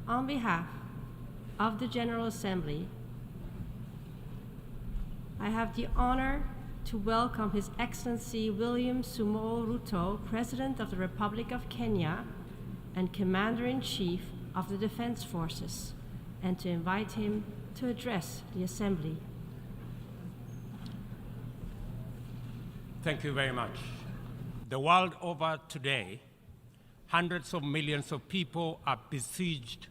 On behalf of the General Assembly, I have the honor to welcome His Excellency William Ruto, President of the Republic of Kenya and Commander-in-Chief of the Defense Forces, and to invite him to address the Assembly. Thank you very much. The world over today, hundreds of millions of people are besieged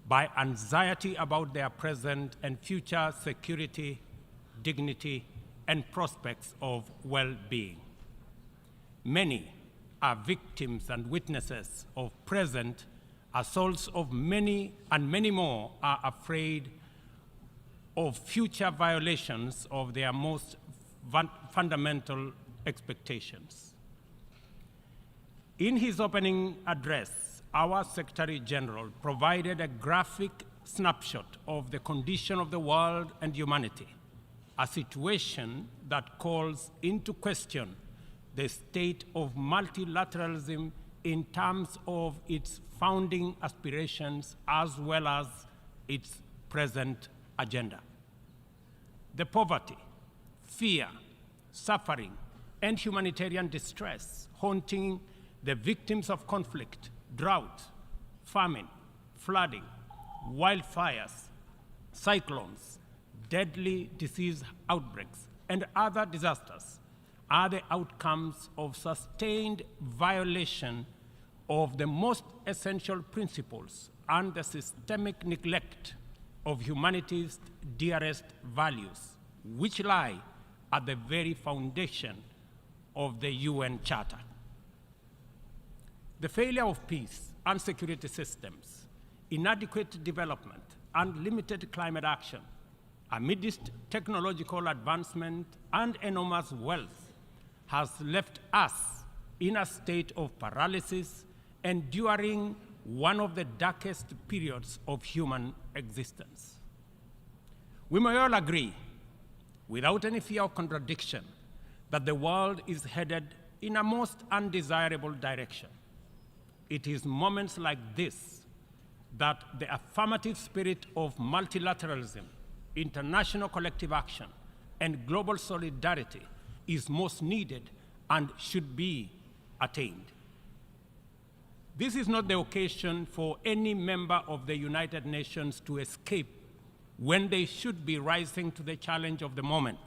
by anxiety about their present and future security, dignity, and prospects of well-being. Many are victims and witnesses of present assaults of many, and many more are afraid of future violations of their most fundamental expectations. In his opening address, our Secretary General provided a graphic snapshot of the condition of the world and humanity, a situation that calls into question the state of multilateralism in terms of its founding aspirations as well as its present agenda. The poverty, fear, suffering, and humanitarian distress haunting the victims of conflict, drought, famine, flooding, wildfires, cyclones, deadly disease outbreaks, and other disasters are the outcomes of sustained violation of the most essential principles and the systemic neglect of humanity's dearest values, which lie at the very foundation of the UN Charter. The failure of peace and security systems, inadequate development, and limited climate action amidst technological advancement and enormous wealth has left us in a state of paralysis, enduring one of the darkest periods of human existence. We may all agree, without any fear of contradiction, that the world is headed in a most undesirable direction. It is moments like this that the affirmative spirit of multilateralism, international collective action, and global solidarity is most needed and should be attained. This is not the occasion for any member of the United Nations to escape when they should be rising to the challenge of the moment.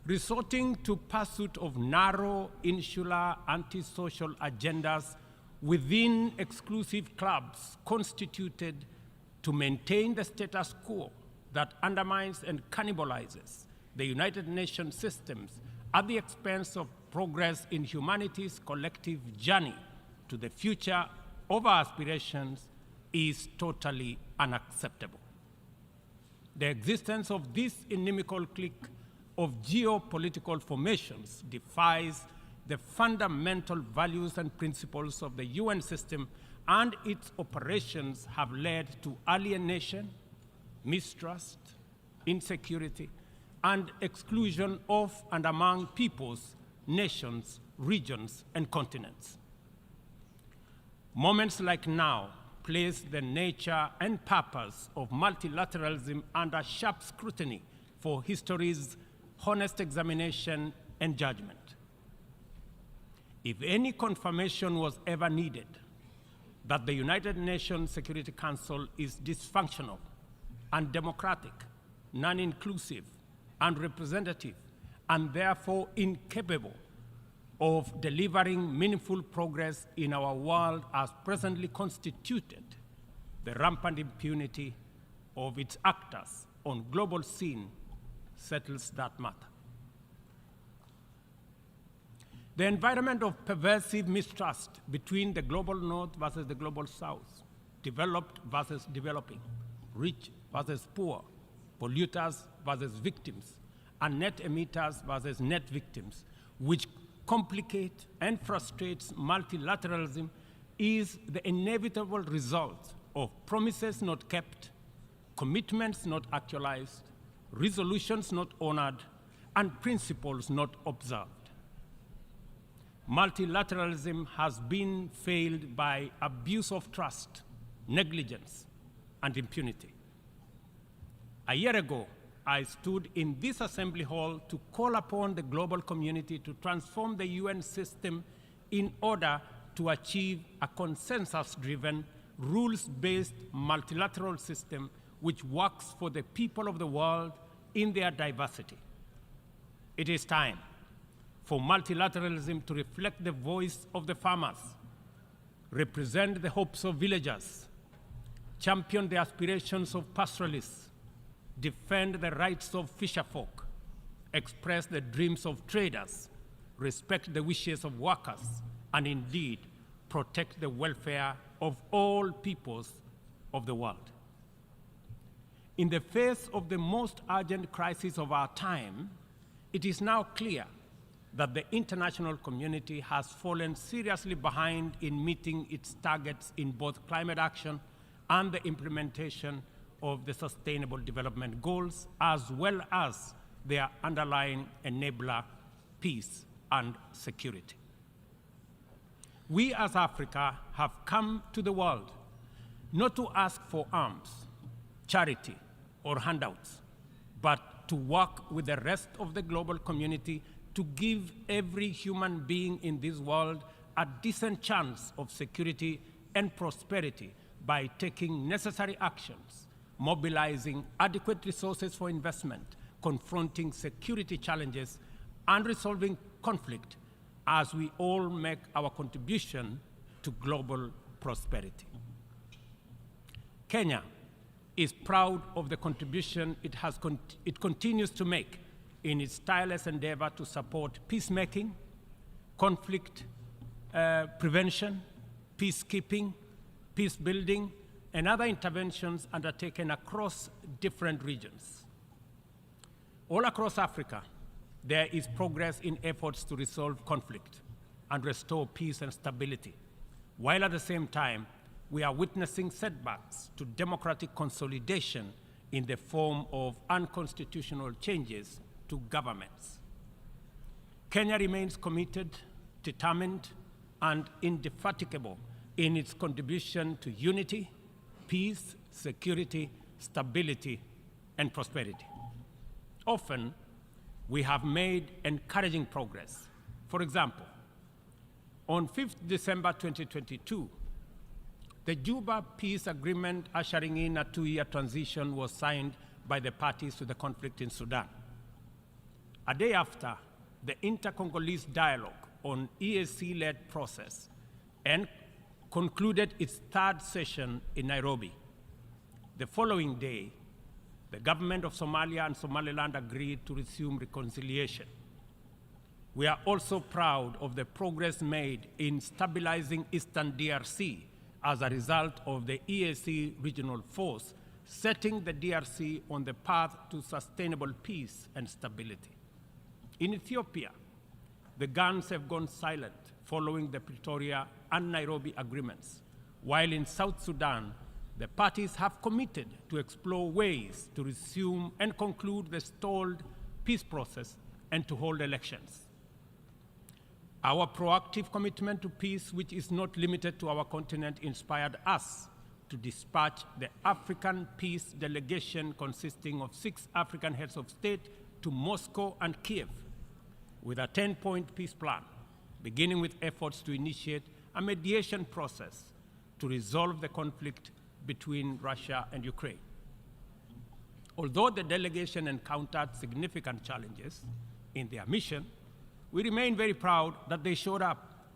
Resorting to pursuit of narrow, insular, antisocial agendas within exclusive clubs constituted to maintain the status quo that undermines and cannibalizes the United Nations systems at the expense of progress in humanity's collective journey to the future of our aspirations is totally unacceptable. The existence of this inimical clique of geopolitical formations defies the fundamental values and principles of the UN system, and its operations have led to alienation, mistrust, insecurity, and exclusion of and among peoples, nations, regions, and continents. Moments like now place the nature and purpose of multilateralism under sharp scrutiny for history's honest examination and judgment. If any confirmation was ever needed that the United Nations Security Council is dysfunctional, undemocratic, non-inclusive, unrepresentative, and therefore incapable of delivering meaningful progress in our world as presently constituted, the rampant impunity of its actors on global scene settles that matter. The environment of pervasive mistrust between the global north versus the global south, developed versus developing, rich versus poor, polluters versus victims, and net emitters versus net victims, which complicate and frustrates multilateralism, is the inevitable result of promises not kept, commitments not actualized, resolutions not honored, and principles not observed. Multilateralism has been failed by abuse of trust, negligence, and impunity. A year ago, I stood in this assembly hall to call upon the global community to transform the UN system in order to achieve a consensus-driven, rules-based multilateral system which works for the people of the world in their diversity. It is time for multilateralism to reflect the voice of the farmers, represent the hopes of villagers, champion the aspirations of pastoralists, defend the rights of fisherfolk, express the dreams of traders, respect the wishes of workers, and indeed protect the welfare of all peoples of the world. In the face of the most urgent crisis of our time, it is now clear that the international community has fallen seriously behind in meeting its targets in both climate action and the implementation of the Sustainable Development Goals, as well as their underlying enabler, peace and security. We as Africa have come to the world not to ask for arms, charity, or handouts, but to work with the rest of the global community to give every human being in this world a decent chance of security and prosperity by taking necessary actions, mobilizing adequate resources for investment, confronting security challenges, and resolving conflict as we all make our contribution to global prosperity. Kenya is proud of the contribution it continues to make in its tireless endeavor to support peacemaking, conflict prevention, peacekeeping, peace building, and other interventions undertaken across different regions. All across Africa, there is progress in efforts to resolve conflict and restore peace and stability, while at the same time, we are witnessing setbacks to democratic consolidation in the form of unconstitutional changes to governments. Kenya remains committed, determined, and indefatigable in its contribution to unity, peace, security, stability, and prosperity. Often, we have made encouraging progress. For example, on 5th December 2022, the Juba Peace Agreement ushering in a 2-year transition was signed by the parties to the conflict in Sudan. A day after, the Inter-Congolese Dialogue on EAC-led process and concluded its 3rd session in Nairobi. The following day, the government of Somalia and Somaliland agreed to resume reconciliation. We are also proud of the progress made in stabilizing Eastern DRC as a result of the EAC regional force setting the DRC on the path to sustainable peace and stability. In Ethiopia, the guns have gone silent following the Pretoria and Nairobi agreements, while in South Sudan, the parties have committed to explore ways to resume and conclude the stalled peace process and to hold elections. Our proactive commitment to peace, which is not limited to our continent, inspired us to dispatch the African Peace Delegation consisting of 6 African heads of state to Moscow and Kiev with a 10-point peace plan, beginning with efforts to initiate a mediation process to resolve the conflict between Russia and Ukraine. Although the delegation encountered significant challenges in their mission, we remain very proud that they showed up.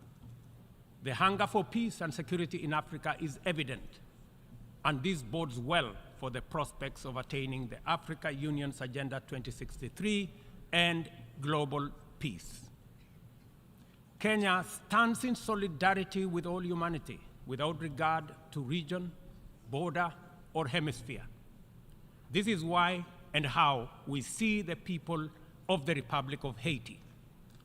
The hunger for peace and security in Africa is evident, and this bodes well for the prospects of attaining the Africa Union's Agenda 2063 and global peace. Kenya stands in solidarity with all humanity without regard to region, border, or hemisphere. This is why and how we see the people of the Republic of Haiti,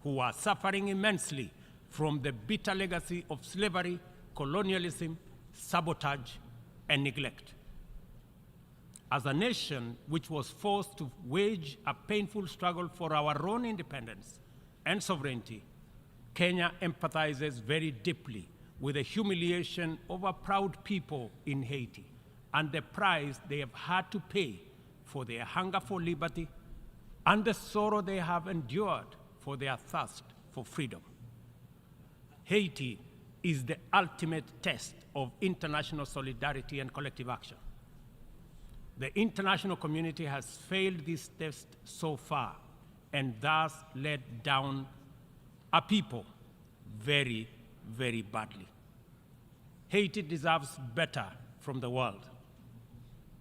who are suffering immensely from the bitter legacy of slavery, colonialism, sabotage, and neglect. As a nation which was forced to wage a painful struggle for our own independence and sovereignty, Kenya empathizes very deeply with the humiliation of a proud people in Haiti and the price they have had to pay for their hunger for liberty and the sorrow they have endured for their thirst for freedom. Haiti is the ultimate test of international solidarity and collective action. The international community has failed this test so far and thus let down a people very, very badly. Haiti deserves better from the world.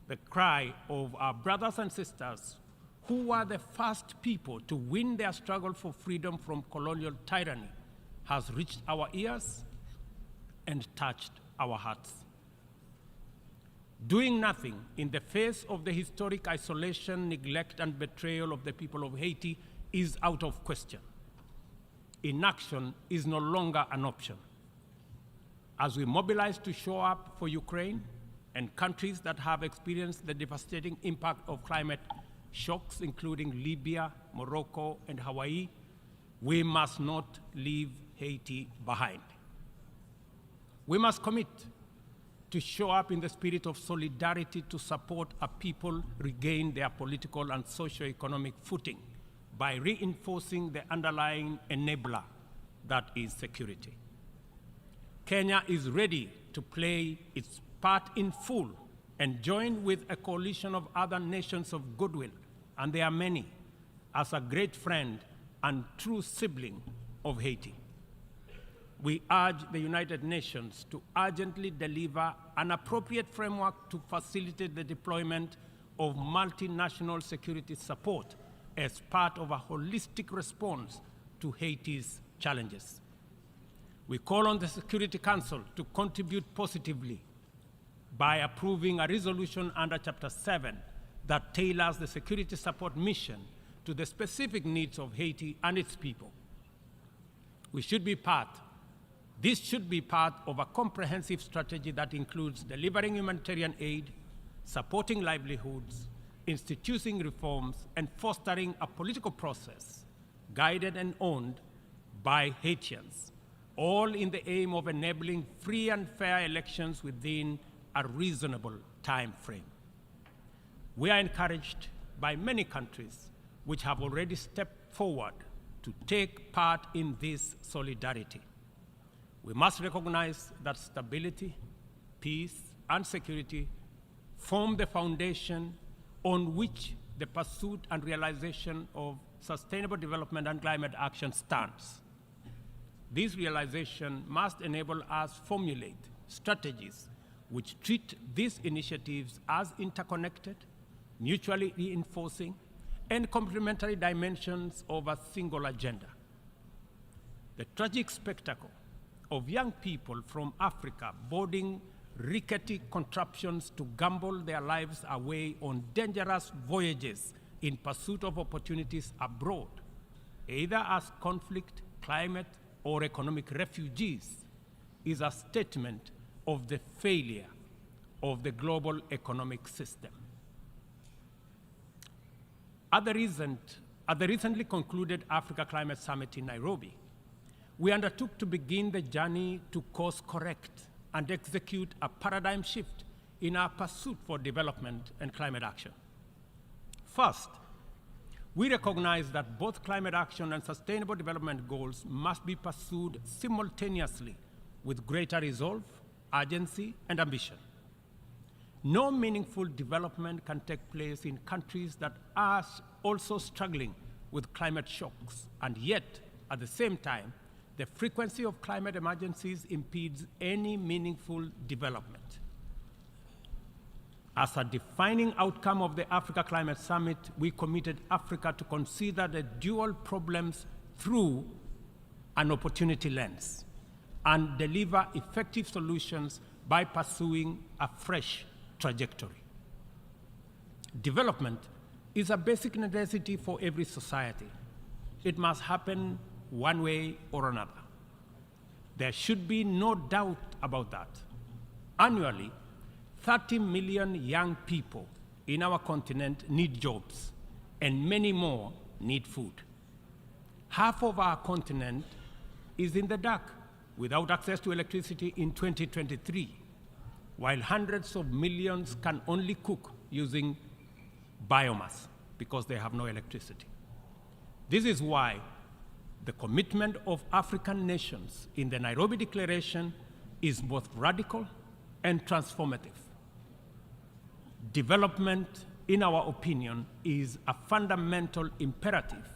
The cry of our brothers and sisters who were the first people to win their struggle for freedom from colonial tyranny has reached our ears and touched our hearts. Doing nothing in the face of the historic isolation, neglect, and betrayal of the people of Haiti is out of question. Inaction is no longer an option. As we mobilize to show up for Ukraine and countries that have experienced the devastating impact of climate shocks, including Libya, Morocco, and Hawaii, we must not leave Haiti behind. We must commit to show up in the spirit of solidarity to support a people regain their political and socio-economic footing by reinforcing the underlying enabler that is security. Kenya is ready to play its part in full and join with a coalition of other nations of goodwill, and there are many, as a great friend and true sibling of Haiti. We urge the United Nations to urgently deliver an appropriate framework to facilitate the deployment of multinational security support as part of a holistic response to Haiti's challenges. We call on the Security Council to contribute positively by approving a resolution under Chapter 7 that tailors the security support mission to the specific needs of Haiti and its people. This should be part of a comprehensive strategy that includes delivering humanitarian aid, supporting livelihoods, instituting reforms, and fostering a political process guided and owned by Haitians, all in the aim of enabling free and fair elections within a reasonable time frame. We are encouraged by many countries which have already stepped forward to take part in this solidarity. We must recognize that stability, peace, and security form the foundation on which the pursuit and realization of sustainable development and climate action stands. This realization must enable us to formulate strategies which treat these initiatives as interconnected, mutually reinforcing, and complementary dimensions of a single agenda. The tragic spectacle of young people from Africa boarding rickety contraptions to gamble their lives away on dangerous voyages in pursuit of opportunities abroad, either as conflict, climate, or economic refugees, is a statement of the failure of the global economic system. At the recently concluded Africa Climate Summit in Nairobi, we undertook to begin the journey to course correct and execute a paradigm shift in our pursuit for development and climate action. First, we recognize that both climate action and sustainable development goals must be pursued simultaneously with greater resolve, urgency, and ambition. No meaningful development can take place in countries that are also struggling with climate shocks, and yet, at the same time, the frequency of climate emergencies impedes any meaningful development. As a defining outcome of the Africa Climate Summit, we committed Africa to consider the dual problems through an opportunity lens and deliver effective solutions by pursuing a fresh trajectory. Development is a basic necessity for every society. It must happen one way or another. There should be no doubt about that. Annually, 30 million young people in our continent need jobs, and many more need food. Half of our continent is in the dark without access to electricity in 2023, while hundreds of millions can only cook using biomass because they have no electricity. This is why the commitment of African nations in the Nairobi Declaration is both radical and transformative. Development, in our opinion, is a fundamental imperative,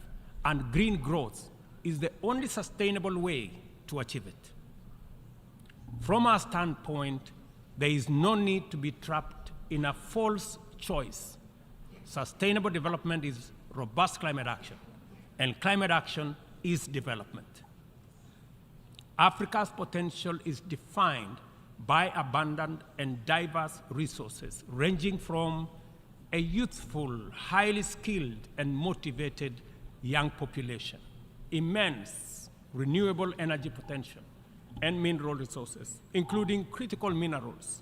and green growth is the only sustainable way to achieve it. From our standpoint, there is no need to be trapped in a false choice. Sustainable development is robust climate action, and climate action is development. Africa's potential is defined by abundant and diverse resources, ranging from a youthful, highly skilled, and motivated young population, immense renewable energy potential, and mineral resources, including critical minerals,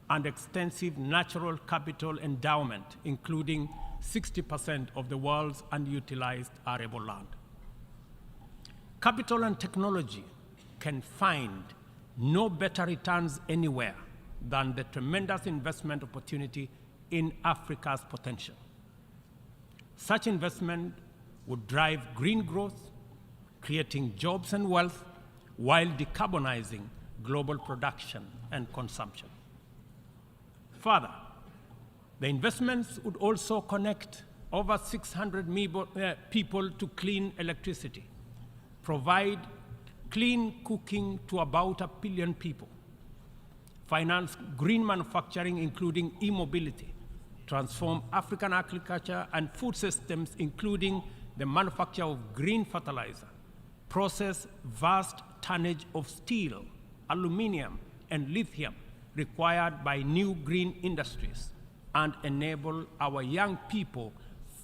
and extensive natural capital endowment, including 60% of the world's unutilized arable land. Capital and technology can find no better returns anywhere than the tremendous investment opportunity in Africa's potential. Such investment would drive green growth, creating jobs and wealth, while decarbonizing global production and consumption. Further, the investments would also connect over 600 people to clean electricity, provide clean cooking to about 1 billion people, finance green manufacturing, including e-mobility, transform African agriculture and food systems, including the manufacture of green fertilizer, process vast tonnage of steel, aluminum, and lithium required by new green industries, and enable our young people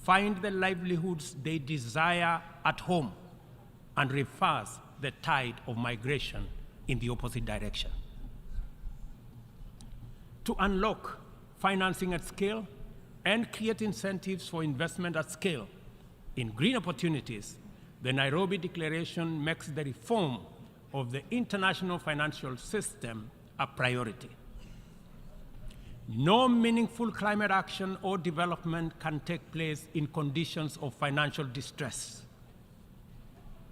find the livelihoods they desire at home, and reverse the tide of migration in the opposite direction. To unlock financing at scale and create incentives for investment at scale in green opportunities, the Nairobi Declaration makes the reform of the international financial system a priority. No meaningful climate action or development can take place in conditions of financial distress.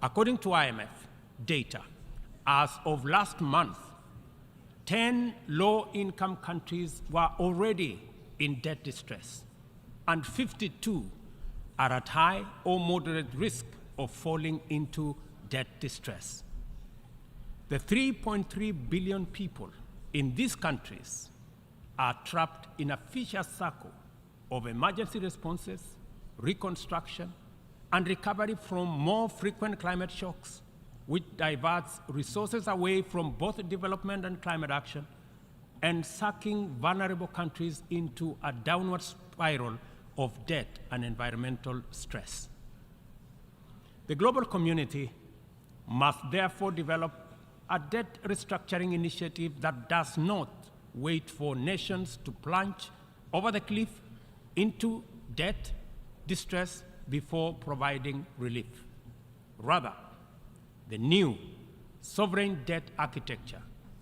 According to IMF data, as of last month, 10 low-income countries were already in debt distress, and 52 are at high or moderate risk of falling into debt distress. The 3.3 billion people in these countries are trapped in a vicious circle of emergency responses, reconstruction, and recovery from more frequent climate shocks, which diverts resources away from both development and climate action, and sucking vulnerable countries into a downward spiral of debt and environmental stress. The global community must therefore develop a debt restructuring initiative that does not wait for nations to plunge over the cliff into debt distress before providing relief. Rather, the new sovereign debt architecture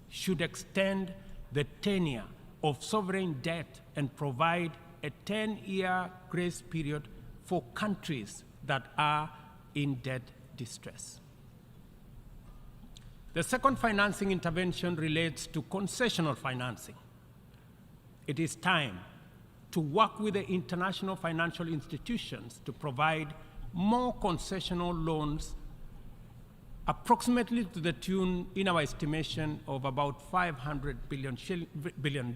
should extend the tenure of sovereign debt and provide a 10-year grace period for countries that are in debt distress. The second financing intervention relates to concessional financing. It is time to work with the international financial institutions to provide more concessional loans, approximately to the tune, in our estimation, of about $500 billion,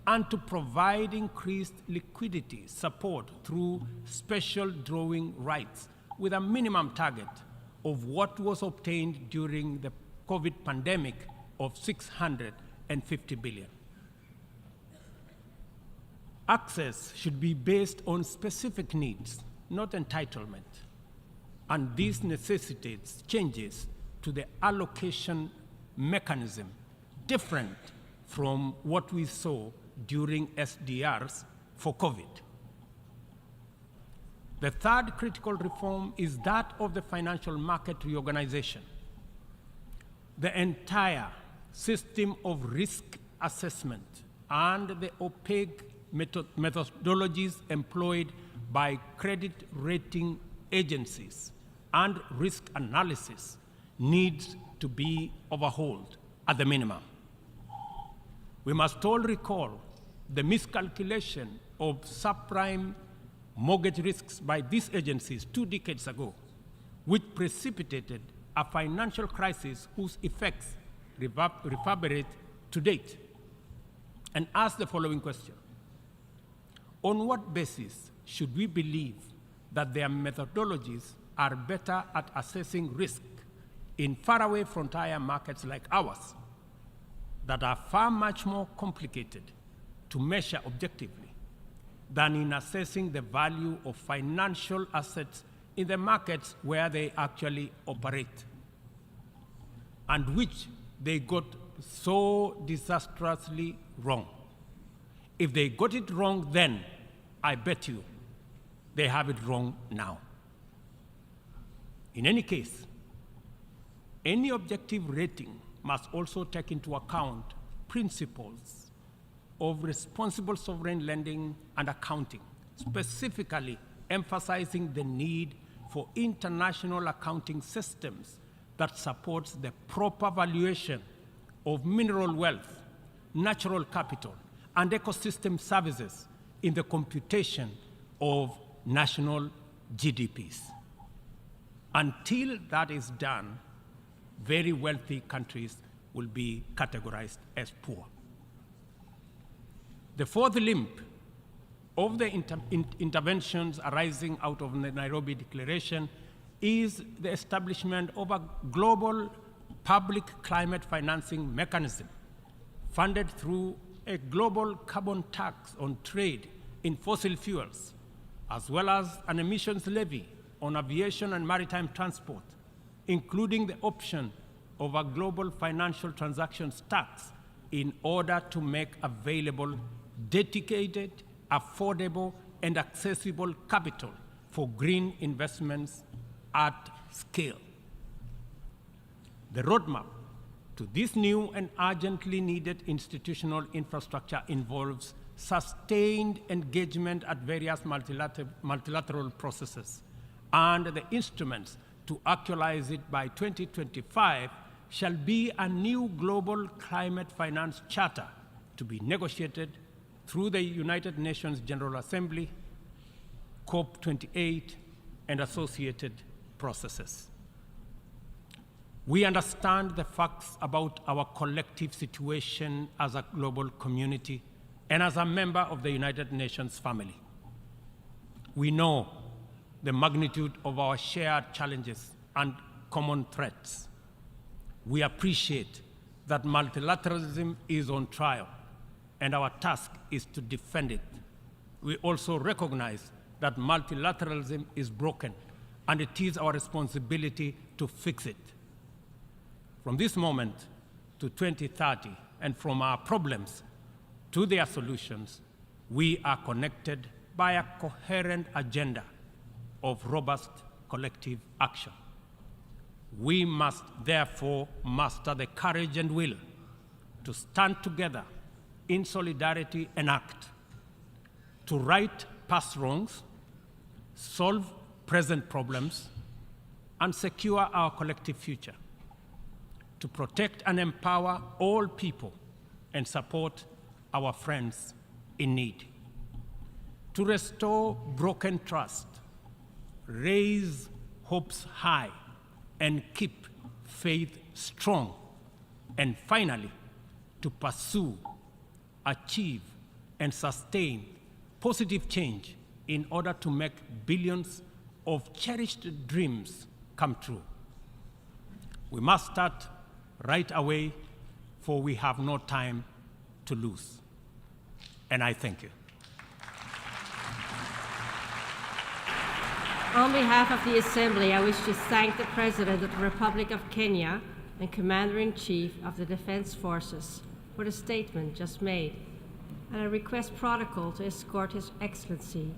and to provide increased liquidity support through special drawing rights with a minimum target of what was obtained during the COVID pandemic of $650 billion. Access should be based on specific needs, not entitlement, and this necessitates changes to the allocation mechanism different from what we saw during SDRs for COVID. The third critical reform is that of the financial market reorganization. the entire system of risk assessment and the opaque methodologies employed by credit rating agencies and risk analysis needs to be overhauled at the minimum. We must all recall the miscalculation of subprime mortgage risks by these agencies 2 decades ago, which precipitated a financial crisis whose effects reverberate to date, and ask the following question: on what basis should we believe that their methodologies are better at assessing risk in faraway frontier markets like ours that are far much more complicated to measure objectively than in assessing the value of financial assets in the markets where they actually operate, and which they got so disastrously wrong? If they got it wrong then, I bet you they have it wrong now. In any case, any objective rating must also take into account principles of responsible sovereign lending and accounting, specifically emphasizing the need for international accounting systems that supports the proper valuation of mineral wealth, natural capital, and ecosystem services in the computation of national GDPs. Until that is done, very wealthy countries will be categorized as poor. The fourth limb of the interventions arising out of the Nairobi Declaration is the establishment of a global public climate financing mechanism funded through a global carbon tax on trade in fossil fuels, as well as an emissions levy on aviation and maritime transport, including the option of a global financial transactions tax in order to make available dedicated, affordable, and accessible capital for green investments at scale. The roadmap to this new and urgently needed institutional infrastructure involves sustained engagement at various multilateral processes, and the instruments to actualize it by 2025 shall be a new global climate finance charter to be negotiated through the United Nations General Assembly, COP28, and associated processes. We understand the facts about our collective situation as a global community and as a member of the United Nations family. We know the magnitude of our shared challenges and common threats. We appreciate that multilateralism is on trial, and our task is to defend it. We also recognize that multilateralism is broken, and it is our responsibility to fix it. From this moment to 2030, and from our problems to their solutions, we are connected by a coherent agenda of robust collective action. We must therefore muster the courage and will to stand together in solidarity and act, to right past wrongs, solve present problems, and secure our collective future, to protect and empower all people and support our friends in need, to restore broken trust, raise hopes high, and keep faith strong, and finally, to pursue, achieve, and sustain positive change in order to make billions of cherished dreams come true. We must start right away, for we have no time to lose. And I thank you. On behalf of the Assembly, I wish to thank the President of the Republic of Kenya and Commander-in-Chief of the Defense Forces for the statement just made, and I request protocol to escort His Excellency